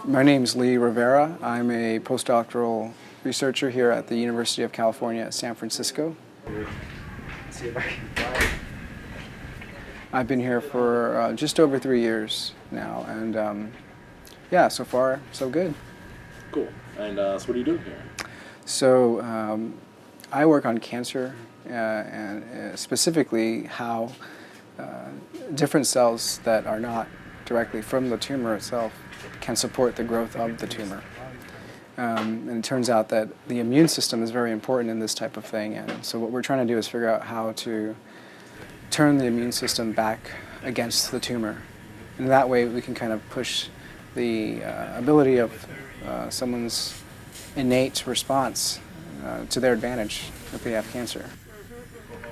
My name's Rivera. I'm a postdoctoral researcher here at the University of California at San Francisco. See if I can fly. I've been here for just over 3 years now, and yeah, so far so good. Cool. And so what are you doing here? So I work on cancer and specifically how different cells that are not directly from the tumor itself can support the growth of the tumor. And it turns out that the immune system is very important in this type of thing, and so what we're trying to do is figure out how to turn the immune system back against the tumor. And that way we can kind of push the ability of someone's innate response to their advantage if they have cancer.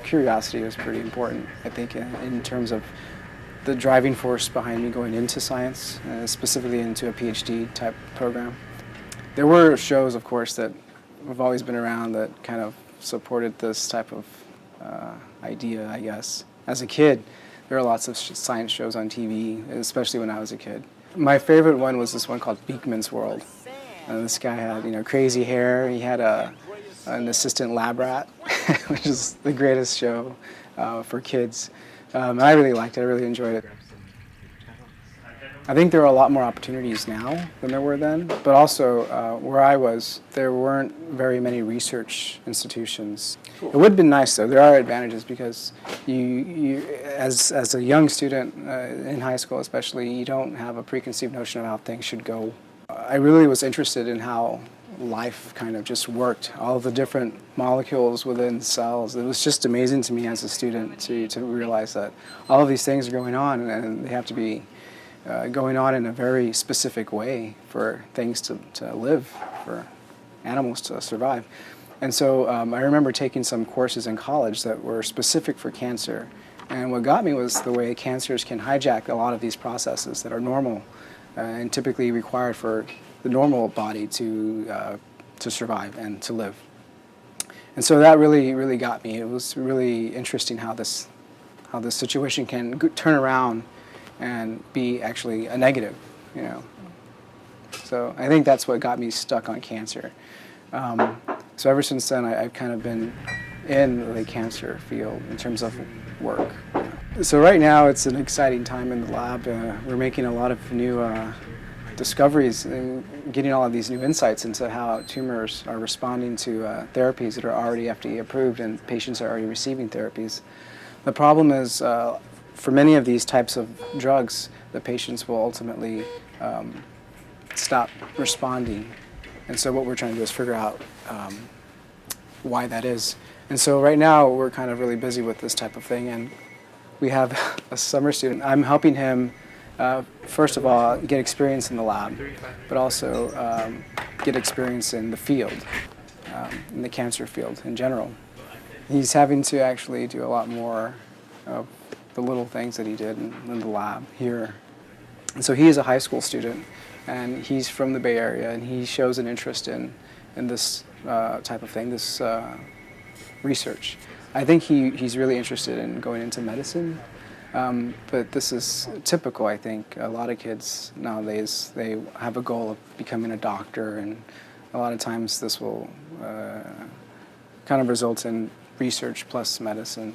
Curiosity is pretty important, I think, in terms of the driving force behind me going into science, specifically into a PhD type program. There were shows, of course, that have always been around that kind of supported this type of idea, I guess. As a kid, there were lots of science shows on TV, especially when I was a kid. My favorite one was this one called Beakman's World. This guy had, crazy hair. He had an assistant lab rat, which is the greatest show for kids. I really liked it. I really enjoyed it. I think there are a lot more opportunities now than there were then, but also where I was, there weren't very many research institutions. It would have been nice, though. There are advantages because you as a young student in high school especially, you don't have a preconceived notion of how things should go. I really was interested in how life kind of just worked, all the different molecules within cells. It was just amazing to me as a student to realize that all of these things are going on, and they have to be going on in a very specific way for things to live, for animals to survive. And so I remember taking some courses in college that were specific for cancer, and what got me was the way cancers can hijack a lot of these processes that are normal and typically required for the normal body to survive and to live. And so that really got me. It was really interesting how this situation can turn around and be actually a negative, So I think that's what got me stuck on cancer. So ever since then, I've kind of been in the cancer field in terms of work. So right now, it's an exciting time in the lab. We're making a lot of new discoveries and getting all of these new insights into how tumors are responding to therapies that are already FDA approved and patients are already receiving therapies. The problem is, for many of these types of drugs, the patients will ultimately stop responding. And so what we're trying to do is figure out why that is. And so right now we're kind of really busy with this type of thing, and we have a summer student. I'm helping him, first of all, get experience in the lab, but also get experience in the field, in the cancer field in general. He's having to actually do a lot more of the little things that he did in the lab here. And so he is a high school student, and he's from the Bay Area, and he shows an interest in this type of thing, this research. I think he's really interested in going into medicine, but this is typical, I think. A lot of kids nowadays, they have a goal of becoming a doctor, and a lot of times this will kind of result in research plus medicine.